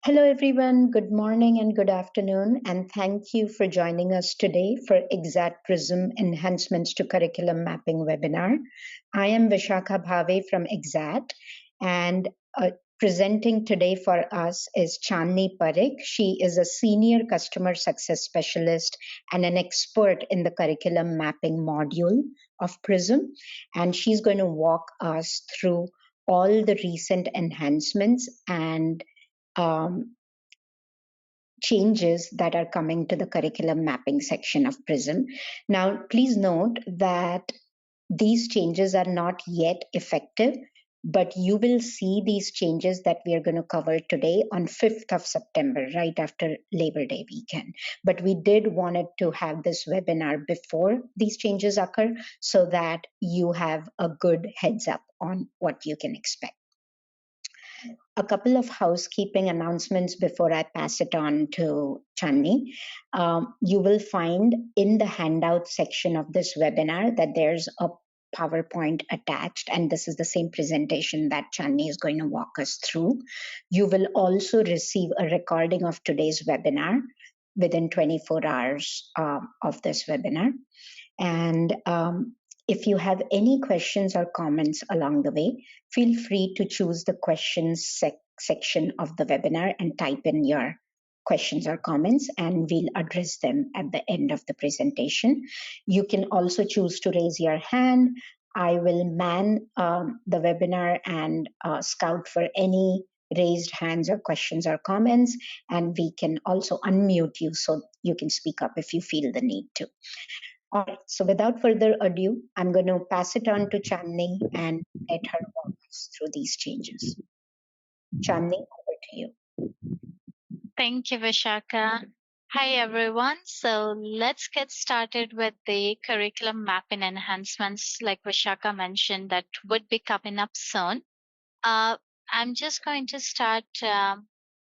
Hello, everyone. Good morning and good afternoon. And thank you for joining us today for Exxat Prism Enhancements to Curriculum Mapping webinar. I am Vishakha Bhave from Exxat, and presenting today for us is Chandni Parekh. She is a senior customer success specialist and an expert in the curriculum mapping module of Prism. And she's going to walk us through all the recent enhancements and changes that are coming to the curriculum mapping section of Prism. Now, please note that these changes are not yet effective, but you will see these changes that we are going to cover today on 5th of September, right after Labor Day weekend. But we did wanted to have this webinar before these changes occur so that you have a good heads up on what you can expect. A couple of housekeeping announcements before I pass it on to Chandni. You will find in the handout section of this webinar that there's a PowerPoint attached, and this is the same presentation that Chandni is going to walk us through. You will also receive a recording of today's webinar within 24 hours of this webinar. And if you have any questions or comments along the way, feel free to choose the questions section of the webinar and type in your questions or comments, and we'll address them at the end of the presentation. You can also choose to raise your hand. I will man the webinar and scout for any raised hands or questions or comments, and we can also unmute you so you can speak up if you feel the need to. All right, so without further ado, I'm going to pass it on to Chandni and let her walk us through these changes. Chandni, over to you. Thank you, Vishaka. Hi, everyone. So let's get started with the curriculum mapping enhancements, like Vishaka mentioned, that would be coming up soon. I'm just going to start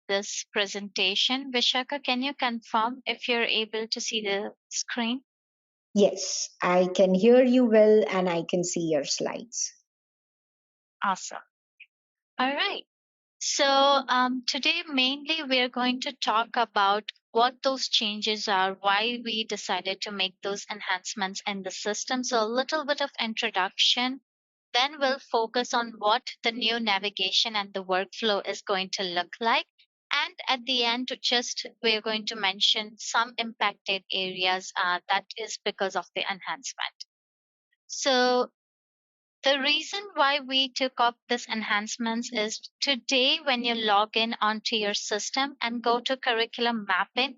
this presentation. Vishaka, can you confirm if you're able to see the screen? Yes, I can hear you well and I can see your slides. Awesome. All right. So today mainly we're going to talk about what those changes are, why we decided to make those enhancements in the system. So a little bit of introduction. Then we'll focus on what the new navigation and the workflow is going to look like. And at the end, just we're going to mention some impacted areas that is because of the enhancement. So the reason why we took up this enhancements is today when you log in onto your system and go to curriculum mapping,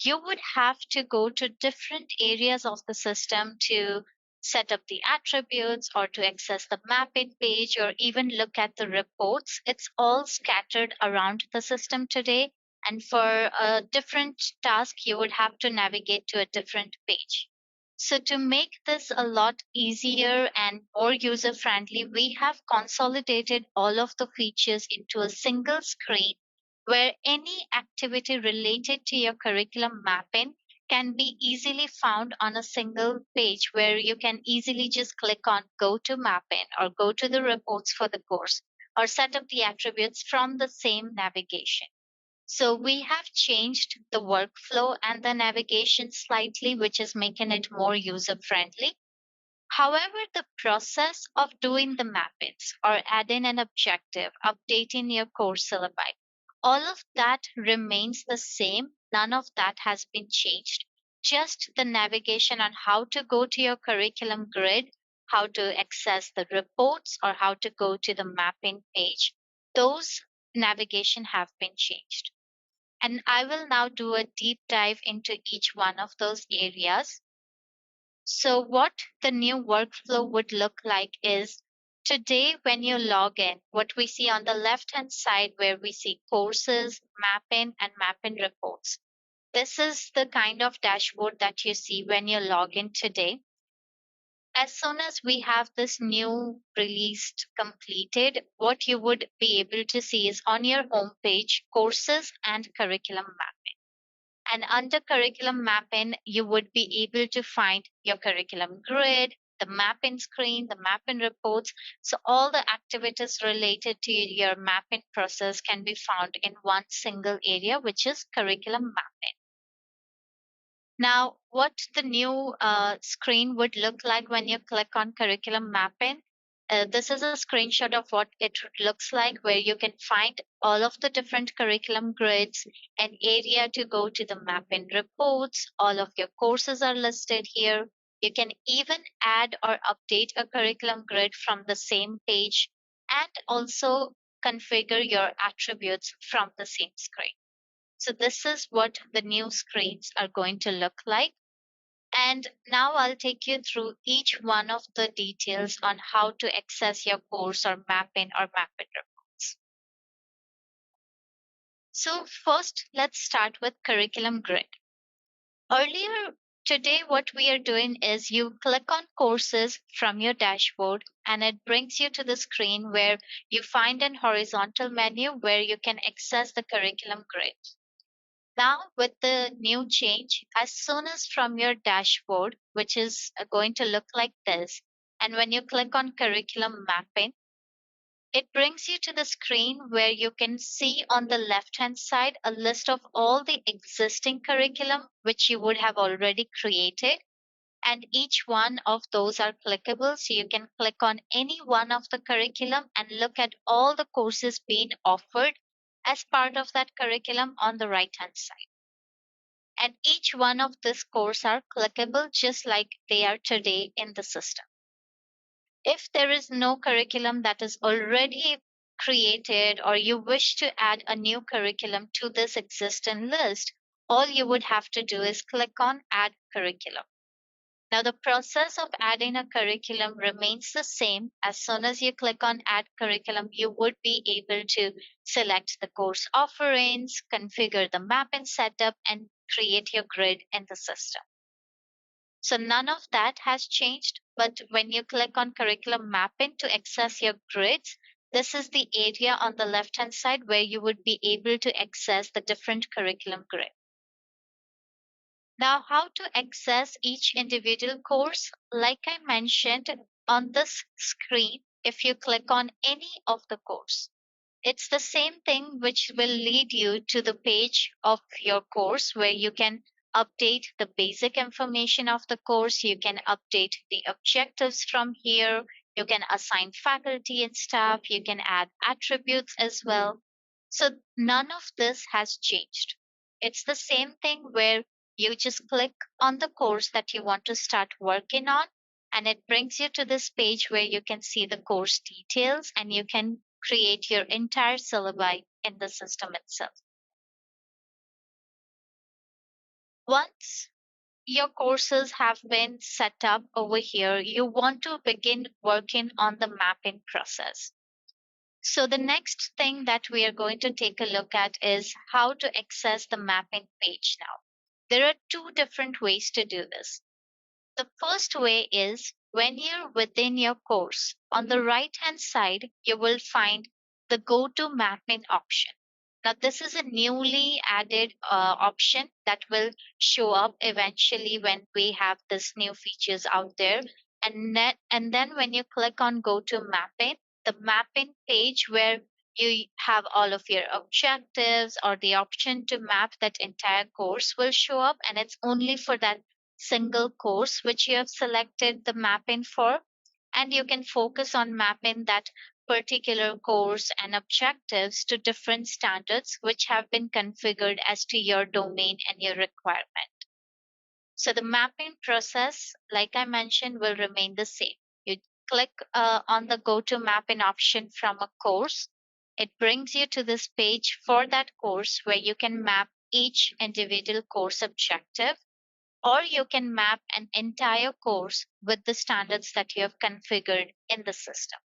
you would have to go to different areas of the system to set up the attributes or to access the mapping page or even look at the reports. It's all scattered around the system today. And for a different task, you would have to navigate to a different page. So to make this a lot easier and more user friendly, we have consolidated all of the features into a single screen where any activity related to your curriculum mapping can be easily found on a single page where you can easily just click on go to mapping or go to the reports for the course or set up the attributes from the same navigation. So we have changed the workflow and the navigation slightly, which is making it more user friendly. However, the process of doing the mappings or adding an objective, updating your course syllabi, all of that remains the same. None of that has been changed. Just the navigation on how to go to your curriculum grid, how to access the reports, or how to go to the mapping page. Those navigation have been changed. And I will now do a deep dive into each one of those areas. So, what the new workflow would look like is today when you log in, what we see on the left hand side where we see courses, mapping, and mapping reports. This is the kind of dashboard that you see when you log in today. As soon as we have this new released completed, what you would be able to see is on your home page, courses and curriculum mapping. And under curriculum mapping, you would be able to find your curriculum grid, the mapping screen, the mapping reports. So all the activities related to your mapping process can be found in one single area, which is curriculum mapping. Now, what the new screen would look like when you click on curriculum mapping. This is a screenshot of what it looks like, where you can find all of the different curriculum grids, an area to go to the mapping reports. All of your courses are listed here. You can even add or update a curriculum grid from the same page, and also configure your attributes from the same screen. So this is what the new screens are going to look like. And now I'll take you through each one of the details on how to access your course or mapping reports. So first, let's start with curriculum grid. Earlier today, what we are doing is you click on courses from your dashboard and it brings you to the screen where you find an horizontal menu where you can access the curriculum grid. Now, with the new change, as soon as from your dashboard, which is going to look like this, and when you click on curriculum mapping, it brings you to the screen where you can see on the left hand side a list of all the existing curriculum which you would have already created. And each one of those are clickable. So you can click on any one of the curriculum and look at all the courses being offered as part of that curriculum on the right hand side. And each one of this course are clickable just like they are today in the system. If there is no curriculum that is already created or you wish to add a new curriculum to this existing list, all you would have to do is click on add curriculum. Now the process of adding a curriculum remains the same. As soon as you click on add curriculum, you would be able to select the course offerings, configure the mapping setup, and create your grid in the system. So none of that has changed, but when you click on curriculum mapping to access your grids, this is the area on the left hand side where you would be able to access the different curriculum grid. Now, how to access each individual course? Like I mentioned on this screen, if you click on any of the course, it's the same thing which will lead you to the page of your course where you can update the basic information of the course. You can update the objectives from here. You can assign faculty and staff. You can add attributes as well. So none of this has changed. It's the same thing where you just click on the course that you want to start working on, and it brings you to this page where you can see the course details and you can create your entire syllabi in the system itself. Once your courses have been set up over here, you want to begin working on the mapping process. So the next thing that we are going to take a look at is how to access the mapping page now. There are two different ways to do this. The first way is when you're within your course, on the right hand side, you will find the go to mapping option. Now, this is a newly added option that will show up eventually when we have this new features out there. And then when you click on go to mapping, the mapping page where you have all of your objectives or the option to map that entire course will show up, and it's only for that single course which you have selected the mapping for, and you can focus on mapping that particular course and objectives to different standards which have been configured as to your domain and your requirement. So the mapping process, like I mentioned, will remain the same. You click on the go to mapping option from a course. It brings you to this page for that course where you can map each individual course objective, or you can map an entire course with the standards that you have configured in the system.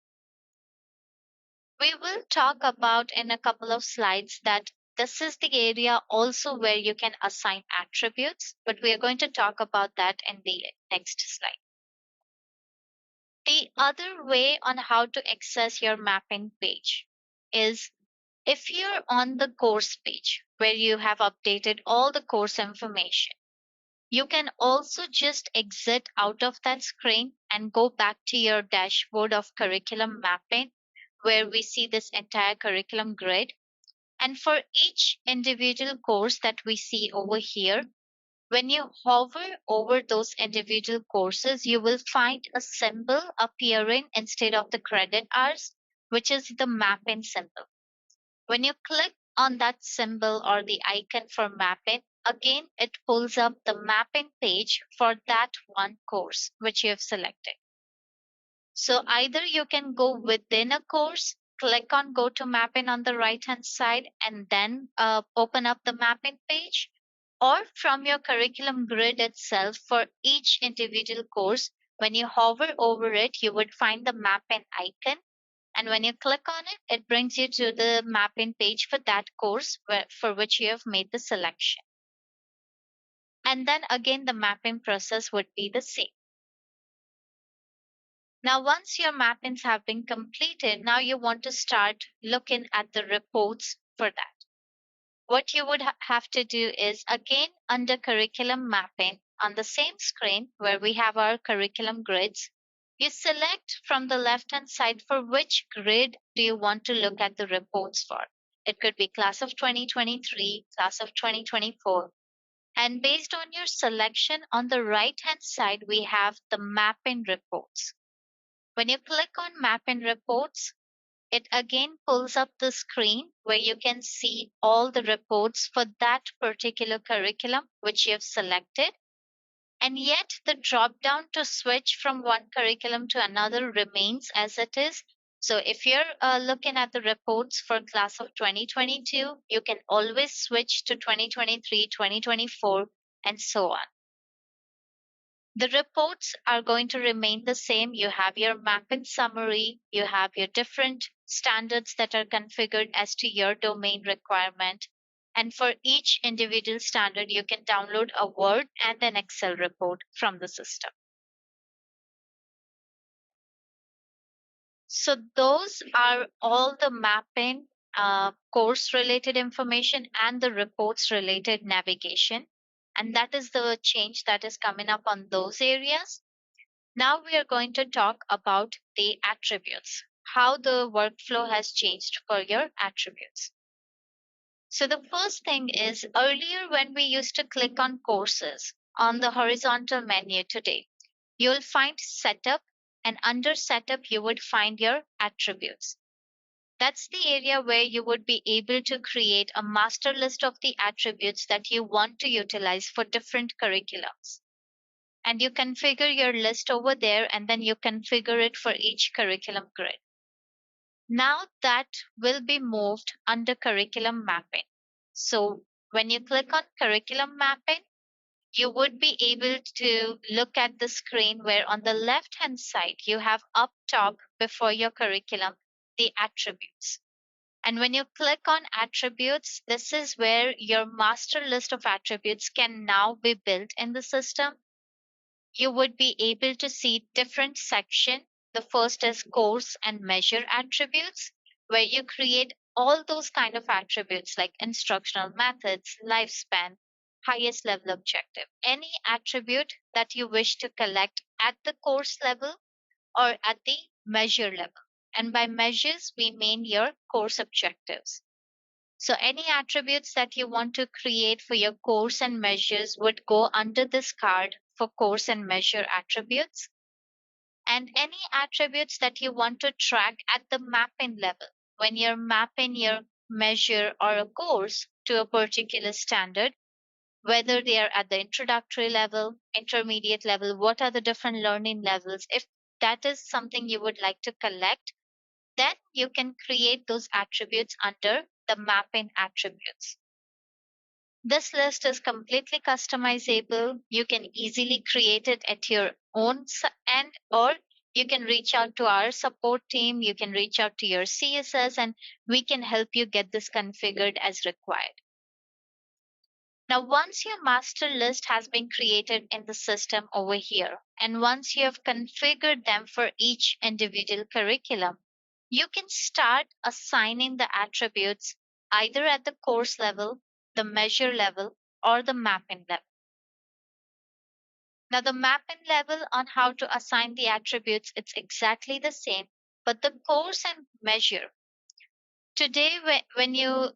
We will talk about in a couple of slides that this is the area also where you can assign attributes, but we are going to talk about that in the next slide. The other way on how to access your mapping page is if you're on the course page where you have updated all the course information. You can also just exit out of that screen and go back to your dashboard of curriculum mapping, where we see this entire curriculum grid. And for each individual course that we see over here, when you hover over those individual courses, you will find a symbol appearing instead of the credit hours, which is the mapping symbol. When you click on that symbol or the icon for mapping, again it pulls up the mapping page for that one course which you have selected. So either you can go within a course, click on go to mapping on the right hand side, and then open up the mapping page, or from your curriculum grid itself for each individual course, when you hover over it, you would find the mapping icon. And when you click on it, it brings you to the mapping page for that course for which you have made the selection. And then again, the mapping process would be the same. Now, once your mappings have been completed, now you want to start looking at the reports for that. What you would have to do is again under curriculum mapping on the same screen where we have our curriculum grids, you select from the left hand side for which grid do you want to look at the reports for. It could be class of 2023, class of 2024. And based on your selection on the right hand side, we have the mapping reports. When you click on mapping reports, it again pulls up the screen where you can see all the reports for that particular curriculum which you have selected. And yet the drop down to switch from one curriculum to another remains as it is. So if you're looking at the reports for class of 2022, you can always switch to 2023, 2024, and so on. The reports are going to remain the same. You have your mapping summary, you have your different standards that are configured as to your domain requirement. And for each individual standard, you can download a Word and an Excel report from the system. So those are all the mapping, course related information and the reports related navigation. And that is the change that is coming up on those areas. Now we are going to talk about the attributes, how the workflow has changed for your attributes. So the first thing is earlier when we used to click on courses on the horizontal menu today, you'll find setup, and under setup you would find your attributes. That's the area where you would be able to create a master list of the attributes that you want to utilize for different curriculums. And you configure your list over there, and then you configure it for each curriculum grid. Now that will be moved under curriculum mapping. So when you click on curriculum mapping, you would be able to look at the screen where on the left hand side you have up top before your curriculum the attributes. And when you click on attributes, this is where your master list of attributes can now be built in the system. You would be able to see different section. The first is course and measure attributes, where you create all those kind of attributes like instructional methods, lifespan, highest level objective, any attribute that you wish to collect at the course level or at the measure level. And by measures, we mean your course objectives. So any attributes that you want to create for your course and measures would go under this card for course and measure attributes. And any attributes that you want to track at the mapping level, when you're mapping your measure or a course to a particular standard, whether they are at the introductory level, intermediate level, what are the different learning levels, if that is something you would like to collect, then you can create those attributes under the mapping attributes. This list is completely customizable. You can easily create it at your own end, or you can reach out to our support team. You can reach out to your CSS, and we can help you get this configured as required. Now, once your master list has been created in the system over here, and once you have configured them for each individual curriculum, you can start assigning the attributes either at the course level, the measure level, or the mapping level. Now, the mapping level on how to assign the attributes, it's exactly the same, but the course and measure. Today, when you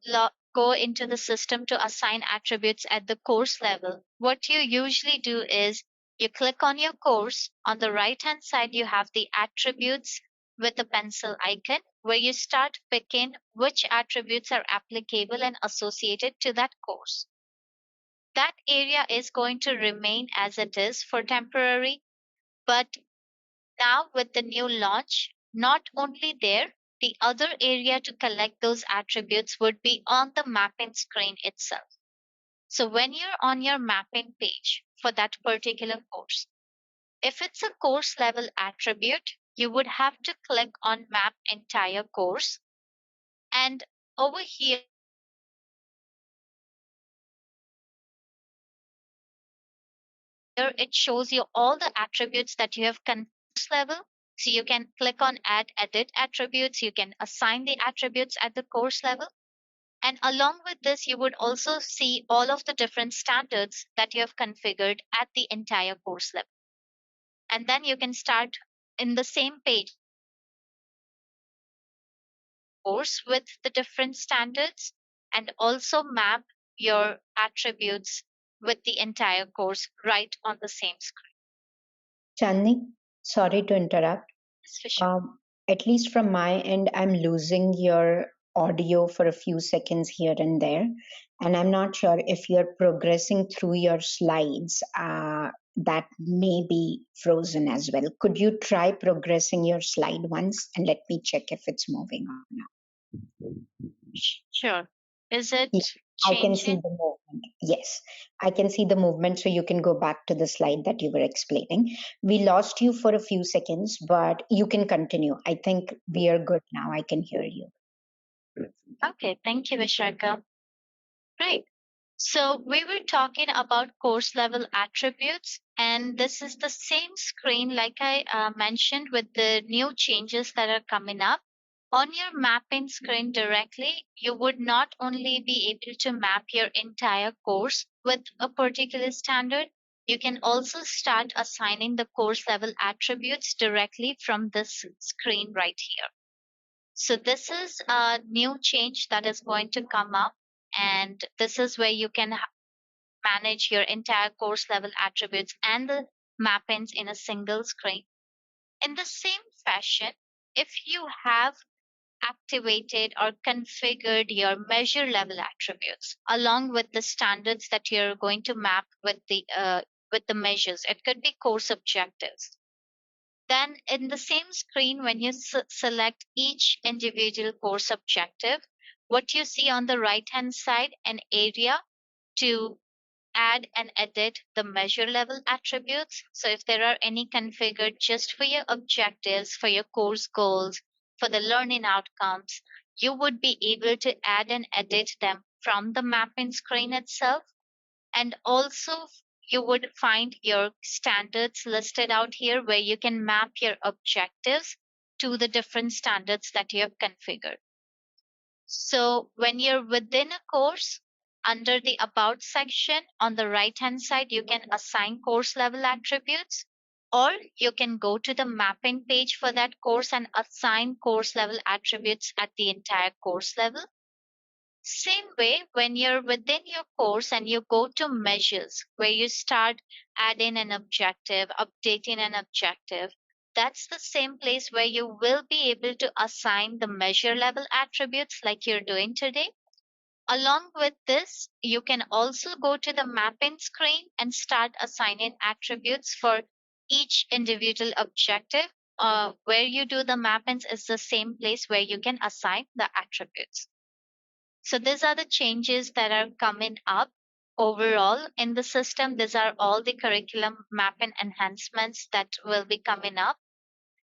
go into the system to assign attributes at the course level, what you usually do is you click on your course. On the right hand side, you have the attributes with the pencil icon where you start picking which attributes are applicable and associated to that course. That area is going to remain as it is for temporary, but now with the new launch, not only there, the other area to collect those attributes would be on the mapping screen itself. So when you're on your mapping page for that particular course, if it's a course level attribute, you would have to click on map entire course. And over here, it shows you all the attributes that you have course level. So you can click on add edit attributes. You can assign the attributes at the course level. And along with this, you would also see all of the different standards that you have configured at the entire course level. And then you can start in the same page course with the different standards and also map your attributes with the entire course right on the same screen. Chandni, sorry to interrupt. Yes, for sure. At least from my end, I'm losing your audio for a few seconds here and there. And I'm not sure if you're progressing through your slides, that may be frozen as well. Could you try progressing your slide once and let me check if it's moving or not? Sure. Is Yeah, it I can see changing? the movement. Yes, I can see the movement. So you can go back to the slide that you were explaining. We lost you for a few seconds, but you can continue. I think we are good now. I can hear you. Okay, thank you, Vishaka. Great. So we were talking about course level attributes, and this is the same screen like I mentioned with the new changes that are coming up. On your mapping screen directly, you would not only be able to map your entire course with a particular standard, you can also start assigning the course level attributes directly from this screen right here. So this is a new change that is going to come up, and this is where you can manage your entire course level attributes and the mappings in a single screen. In the same fashion, if you have activated or configured your measure level attributes along with the standards that you're going to map with the measures, it could be course objectives. Then, in the same screen, when you select each individual course objective, what you see on the right hand side, an area to add and edit the measure level attributes. So, if there are any configured just for your objectives, for your course goals, for the learning outcomes, you would be able to add and edit them from the mapping screen itself. And also, you would find your standards listed out here where you can map your objectives to the different standards that you have configured. So, when you're within a course, under the About section on the right hand side, you can assign course level attributes, or you can go to the mapping page for that course and assign course level attributes at the entire course level. Same way, when you're within your course and you go to measures where you start adding an objective, updating an objective, that's the same place where you will be able to assign the measure level attributes like you're doing today. Along with this, you can also go to the mapping screen and start assigning attributes for each individual objective. Where you do the mappings is the same place where you can assign the attributes. So these are the changes that are coming up overall in the system. These are all the curriculum mapping enhancements that will be coming up.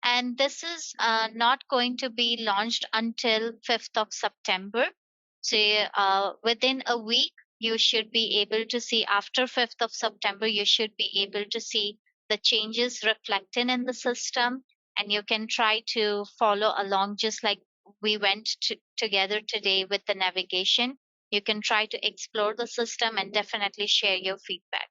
And this is not going to be launched until 5th of September. So within a week, you should be able to see after 5th of September, you should be able to see the changes reflected in the system. And you can try to follow along just like we went together today with the navigation. You can try to explore the system and definitely share your feedback.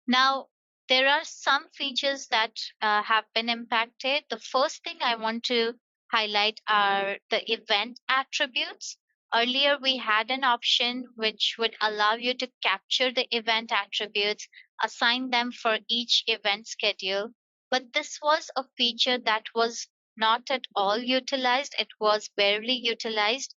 Now, There are some features that have been impacted. The first thing I want to highlight are the event attributes. Earlier, we had an option which would allow you to capture the event attributes, assign them for each event schedule. But this was a feature that was not at all utilized, it was barely utilized.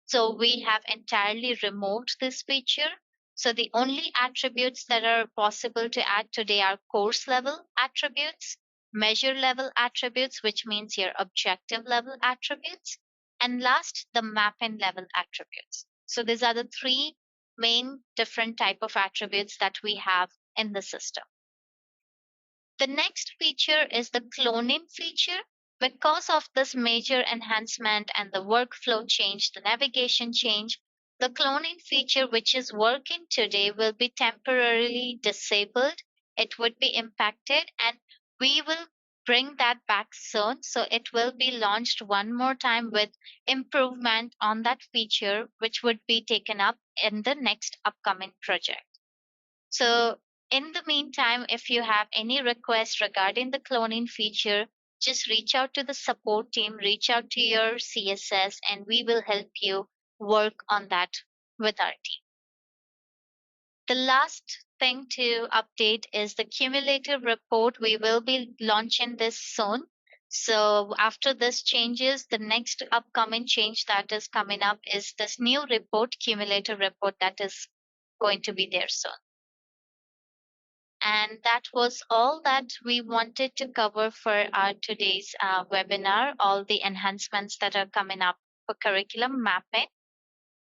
So we have entirely removed this feature. So the only attributes that are possible to add today are course level attributes, measure level attributes, which means your objective level attributes, and last, the map-in level attributes. So these are the three main different type of attributes that we have in the system. The next feature is the cloning feature. Because of this major enhancement and the workflow change, the navigation change, the cloning feature, which is working today, will be temporarily disabled. It would be impacted, and we will bring that back soon. So it will be launched one more time with improvement on that feature, which would be taken up in the next upcoming project. So, in the meantime, if you have any requests regarding the cloning feature, just reach out to the support team, reach out to your CSS, and we will help you work on that with our team. The last thing to update is the cumulative report. We will be launching this soon. So after this changes, the next upcoming change that is coming up is this new report, cumulative report, that is going to be there soon. And that was all that we wanted to cover for our today's webinar, all the enhancements that are coming up for curriculum mapping.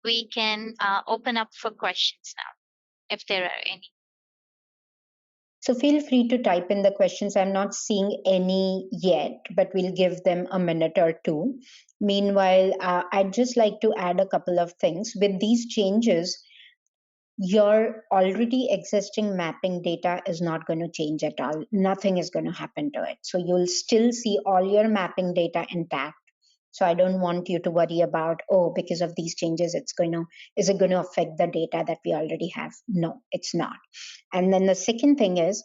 We can open up for questions now, if there are any. So feel free to type in the questions. I'm not seeing any yet, but we'll give them a minute or two. Meanwhile, I'd just like to add a couple of things. With these changes, your already existing mapping data is not going to change at all. Nothing is going to happen to it. So you'll still see all your mapping data intact. So I don't want you to worry about, oh, because of these changes, is it going to affect the data that we already have? No, it's not. And then the second thing is,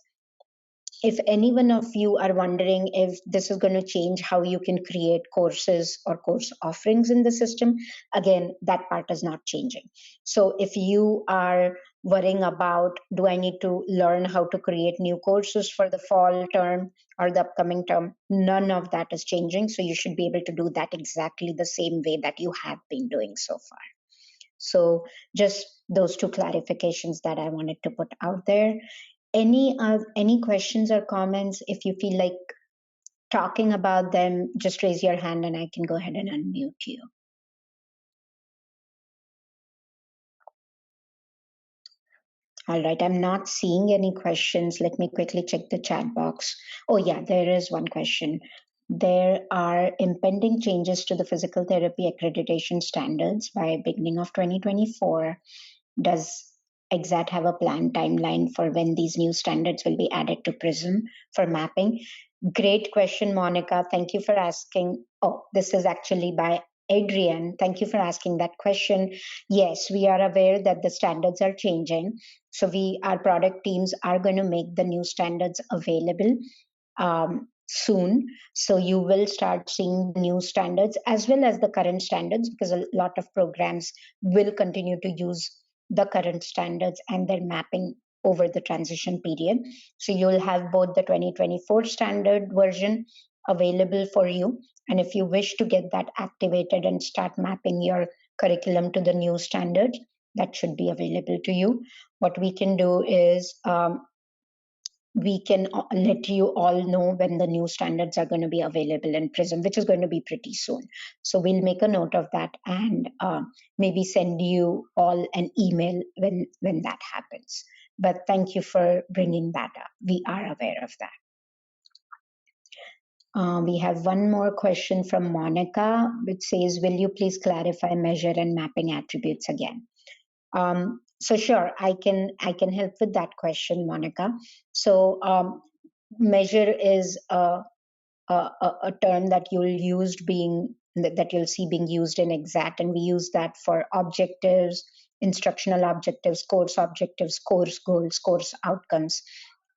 if any one of you are wondering if this is going to change how you can create courses or course offerings in the system, again, that part is not changing. So if you are worrying about, do I need to learn how to create new courses for the fall term or the upcoming term, none of that is changing. So you should be able to do that exactly the same way that you have been doing so far. So just those two clarifications that I wanted to put out there. Any questions or comments? If you feel like talking about them, just raise your hand and I can go ahead and unmute you. All right, I'm not seeing any questions. Let me quickly check the chat box. Oh yeah, there is one question. There are impending changes to the physical therapy accreditation standards by beginning of 2024. Does Exxat have a planned timeline for when these new standards will be added to Prism for mapping? Great question, Monica. Thank you for asking. Oh, this is actually by Adrian. Thank you for asking that question. Yes, we are aware that the standards are changing. So our product teams are going to make the new standards available soon. So you will start seeing new standards as well as the current standards, because a lot of programs will continue to use the current standards and their mapping over the transition period. So you'll have both the 2024 standard version available for you. And if you wish to get that activated and start mapping your curriculum to the new standards, that should be available to you. What we can do is we can let you all know when the new standards are going to be available in Prism, which is going to be pretty soon. So we'll make a note of that and maybe send you all an email when that happens. But thank you for bringing that up. We are aware of that. We have one more question from Monica, which says, will you please clarify measure and mapping attributes again? So sure, I can help with that question, Monica. So measure is a term that you'll see being used in Exxat, and we use that for objectives, instructional objectives, course goals, course outcomes.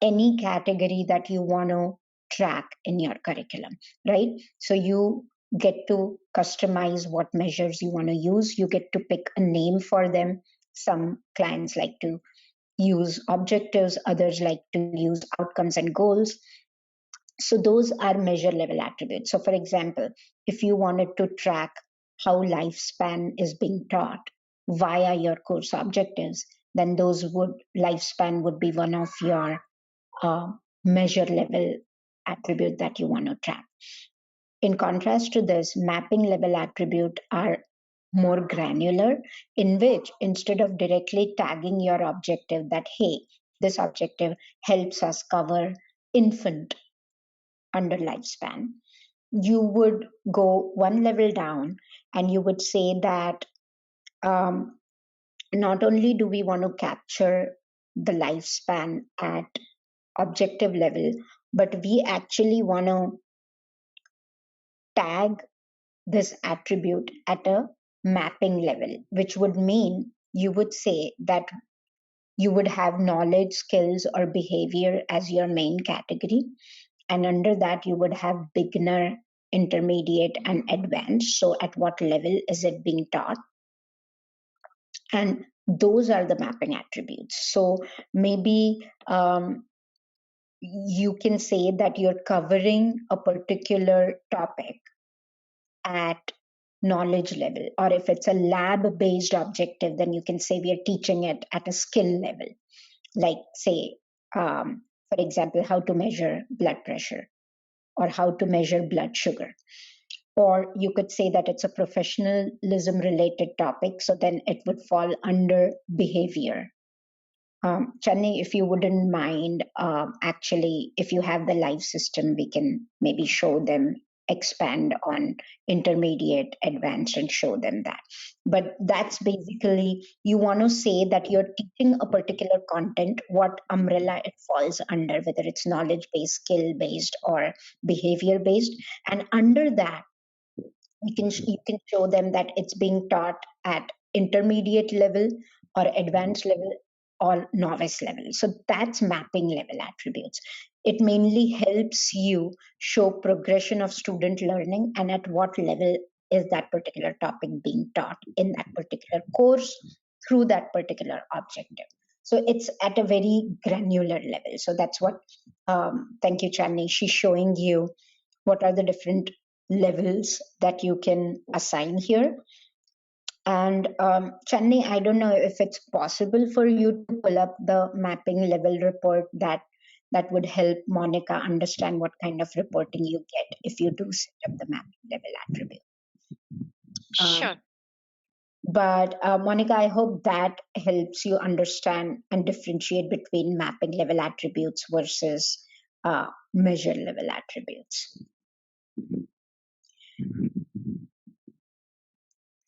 any category that you want to track in your curriculum, right? So you get to customize what measures you want to use. You get to pick a name for them. Some clients like to use objectives, others like to use outcomes and goals. So those are measure level attributes. So for example, if you wanted to track how lifespan is being taught via your course objectives, then those would lifespan would be one of your uh, measure level attribute that you want to track. In contrast to this, mapping level attribute are more granular, in which instead of directly tagging your objective that, hey, this objective helps us cover infant under lifespan, you would go one level down and you would say that um, not only do we want to capture the lifespan at objective level, but we actually want to tag this attribute at a mapping level, which would mean you would say that you would have knowledge, skills, or behavior as your main category. And under that, you would have beginner, intermediate, and advanced. So, at what level is it being taught? And those are the mapping attributes. So, maybe you can say that you're covering a particular topic at knowledge level, or if it's a lab based objective, then you can say we are teaching it at a skill level, like say for example, how to measure blood pressure or how to measure blood sugar. Or you could say that it's a professionalism related topic, so then it would fall under behavior. Chennai, if you wouldn't mind, actually, if you have the live system, we can maybe show them, expand on intermediate, advanced, and show them that. But that's basically, you want to say that you're teaching a particular content, what umbrella it falls under, whether it's knowledge based, skill based, or behavior based. And under that, you can show them that it's being taught at intermediate level or advanced level or novice level. So that's mapping level attributes. It mainly helps you show progression of student learning and at what level is that particular topic being taught in that particular course through that particular objective. So it's at a very granular level. So that's what, thank you, Chani. She's showing you what are the different levels that you can assign here. And Chennai, I don't know if it's possible for you to pull up the mapping level report that would help Monica understand what kind of reporting you get if you do set up the mapping level attribute. Sure. But Monica, I hope that helps you understand and differentiate between mapping level attributes versus measure level attributes.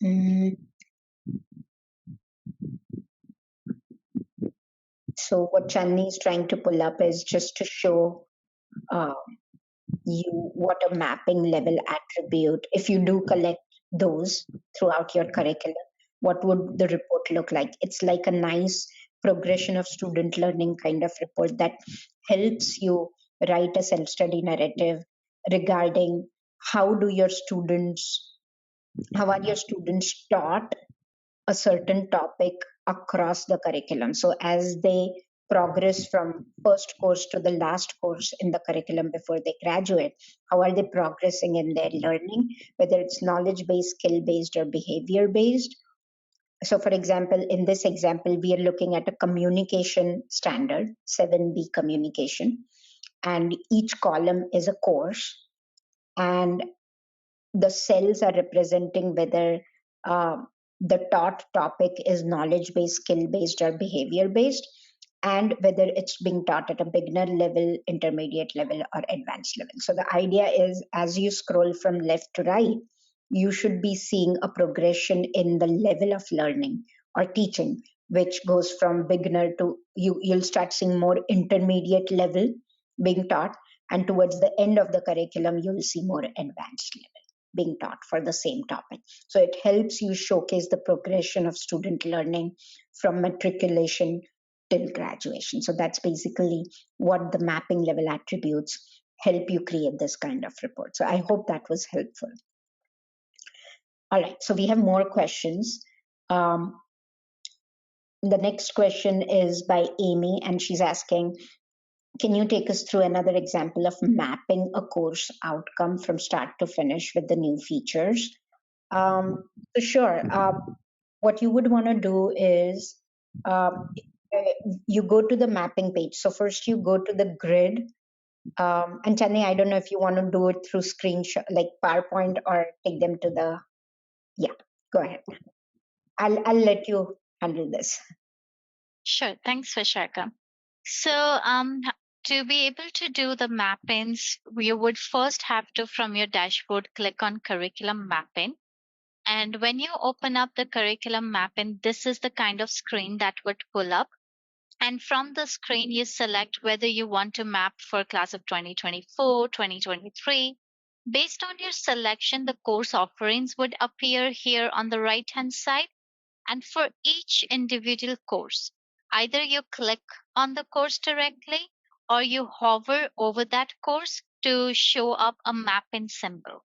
Mm. So what Chandni is trying to pull up is just to show uh, you what a mapping level attribute, if you do collect those throughout your curriculum, what would the report look like? It's like a nice progression of student learning kind of report that helps you write a self-study narrative regarding how do your students, how are your students taught a certain topic across the curriculum. So as they progress from first course to the last course in the curriculum before they graduate, how are they progressing in their learning, whether it's knowledge based, skill based, or behavior based. So for example, in this example, we are looking at a communication standard, 7B communication, and each column is a course, and the cells are representing whether uh, the taught topic is knowledge based, skill based, or behavior based, and whether it's being taught at a beginner level, intermediate level, or advanced level. So the idea is as you scroll from left to right, you should be seeing a progression in the level of learning or teaching, which goes from beginner to you'll start seeing more intermediate level being taught, and towards the end of the curriculum, you'll see more advanced level being taught for the same topic. So it helps you showcase the progression of student learning from matriculation till graduation. So that's basically what the mapping level attributes help you create this kind of report. So I hope that was helpful. All right, so we have more questions. The next question is by Amy, and she's asking, can you take us through another example of mapping a course outcome from start to finish with the new features? So sure. What you would want to do is you go to the mapping page. So first you go to the grid. And Chennai, I don't know if you want to do it through screenshot, like PowerPoint, or take them to the. Yeah, go ahead. I'll let you handle this. Sure. Thanks, Vishaka. So, to be able to do the mappings, you would first have to, from your dashboard, click on curriculum mapping. And when you open up the curriculum mapping, this is the kind of screen that would pull up. And from the screen, you select whether you want to map for class of 2024, 2023. Based on your selection, the course offerings would appear here on the right hand side. And for each individual course, either you click on the course directly or you hover over that course to show up a mapping symbol.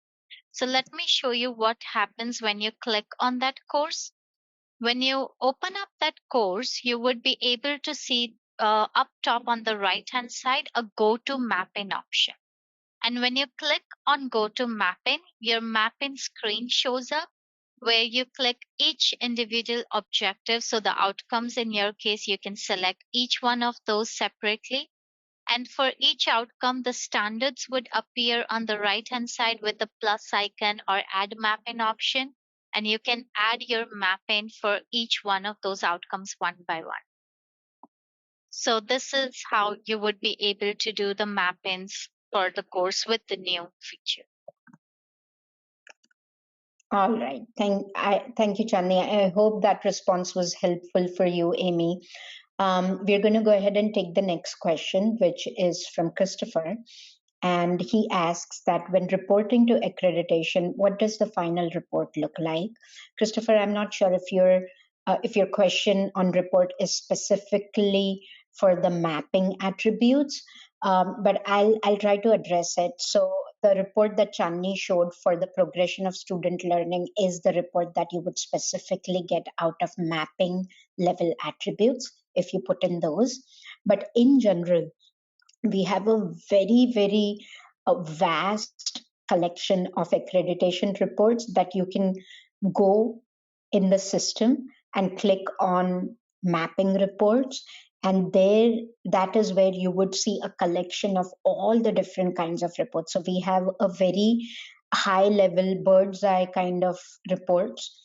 So let me show you what happens when you click on that course. When you open up that course, you would be able to see up top on the right hand side a go to mapping option. And when you click on go to mapping, your mapping screen shows up where you click each individual objective. So the outcomes in your case, you can select each one of those separately. And for each outcome, the standards would appear on the right hand side with the plus icon or add mapping option. And you can add your mapping for each one of those outcomes one by one. So this is how you would be able to do the mappings for the course with the new feature. All right. Thank you, Chandni. I hope that response was helpful for you, Amy. We're going to go ahead and take the next question, which is from Christopher. And he asks that when reporting to accreditation, what does the final report look like? Christopher, I'm not sure if your question on report is specifically for the mapping attributes, but I'll try to address it. So the report that Chandni showed for the progression of student learning is the report that you would specifically get out of mapping level attributes if you put in those. But in general, we have a very vast collection of accreditation reports that you can go in the system and click on mapping reports, and there, that is where you would see a collection of all the different kinds of reports. So we have a very high level bird's eye kind of reports.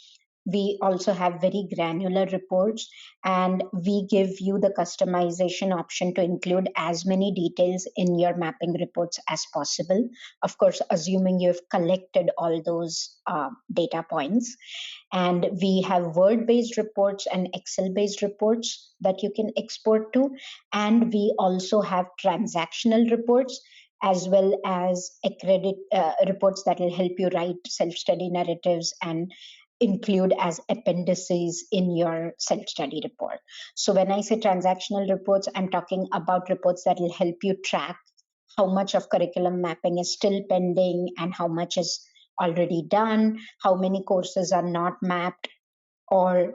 We also have very granular reports, and we give you the customization option to include as many details in your mapping reports as possible. Of course, assuming you've collected all those data points. And we have Word based reports and Excel based reports that you can export to. And we also have transactional reports as well as reports that will help you write self study narratives and include as appendices in your self-study report. So when I say transactional reports, I'm talking about reports that will help you track how much of curriculum mapping is still pending and how much is already done, how many courses are not mapped or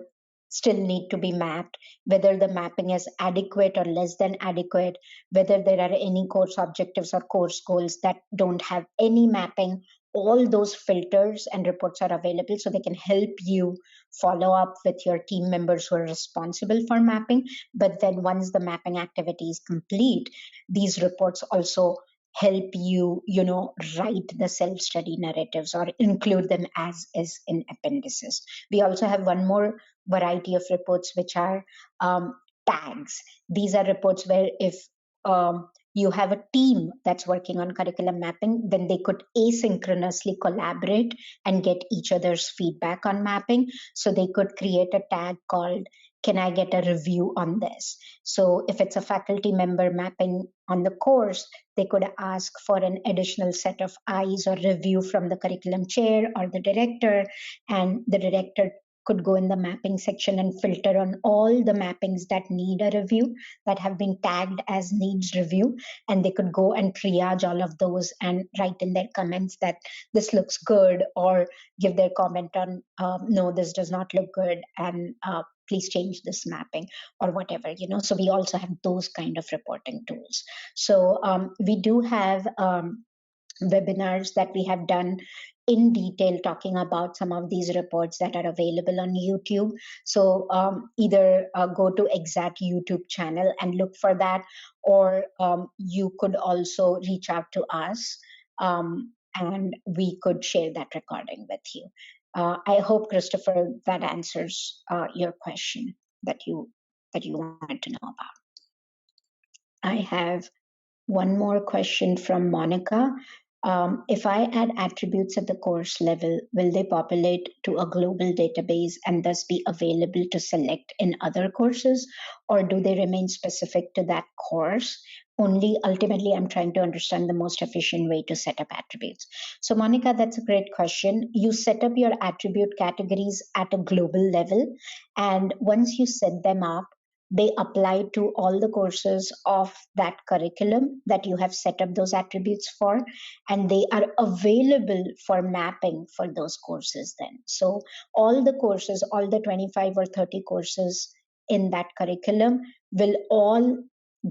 still need to be mapped, whether the mapping is adequate or less than adequate, whether there are any course objectives or course goals that don't have any mapping. All those filters and reports are available so they can help you follow up with your team members who are responsible for mapping. But then once the mapping activity is complete, these reports also help you, write the self-study narratives or include them as is in appendices. We also have one more variety of reports, which are tags. These are reports where if you have a team that's working on curriculum mapping, then they could asynchronously collaborate and get each other's feedback on mapping. So they could create a tag called, can I get a review on this? So if it's a faculty member mapping on the course, they could ask for an additional set of eyes or review from the curriculum chair or the director, and the director could go in the mapping section and filter on all the mappings that need a review, that have been tagged as needs review, and they could go and triage all of those and write in their comments that this looks good, or give their comment on no, this does not look good, and please change this mapping, or whatever, so we also have those kind of reporting tools. So we do have webinars that we have done in detail talking about some of these reports that are available on YouTube. So either go to Exxat YouTube channel and look for that, or you could also reach out to us, and we could share that recording with you. I hope, Christopher, that answers your question that you wanted to know about. I have one more question from Monica. If I add attributes at the course level, will they populate to a global database and thus be available to select in other courses, or do they remain specific to that course? Only ultimately, I'm trying to understand the most efficient way to set up attributes. So, Monica, that's a great question. You set up your attribute categories at a global level, and once you set them up, they apply to all the courses of that curriculum that you have set up those attributes for, and they are available for mapping for those courses then. So all the courses, all the 25 or 30 courses in that curriculum will all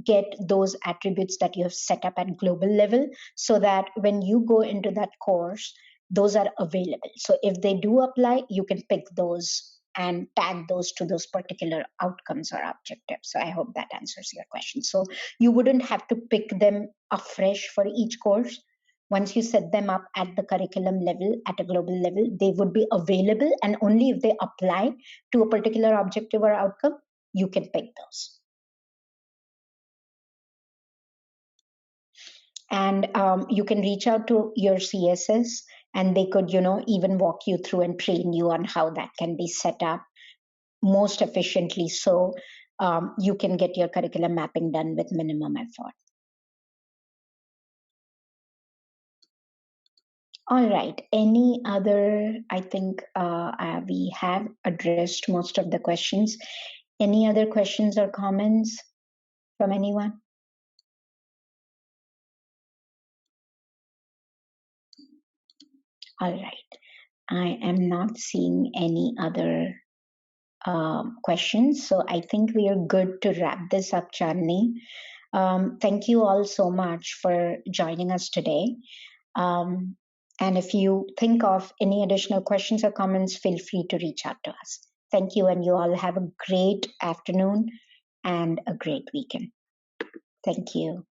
get those attributes that you have set up at global level, so that when you go into that course, those are available. So if they do apply, you can pick those and tag those to those particular outcomes or objectives. So I hope that answers your question. So you wouldn't have to pick them afresh for each course. Once you set them up at the curriculum level, at a global level, they would be available, and only if they apply to a particular objective or outcome, you can pick those. And you can reach out to your CSS, and they could, even walk you through and train you on how that can be set up most efficiently, so you can get your curriculum mapping done with minimum effort. All right. Any other? I think we have addressed most of the questions. Any other questions or comments from anyone? All right. I am not seeing any other questions. So I think we are good to wrap this up, Chandni. Thank you all so much for joining us today. And if you think of any additional questions or comments, feel free to reach out to us. Thank you, and you all have a great afternoon and a great weekend. Thank you.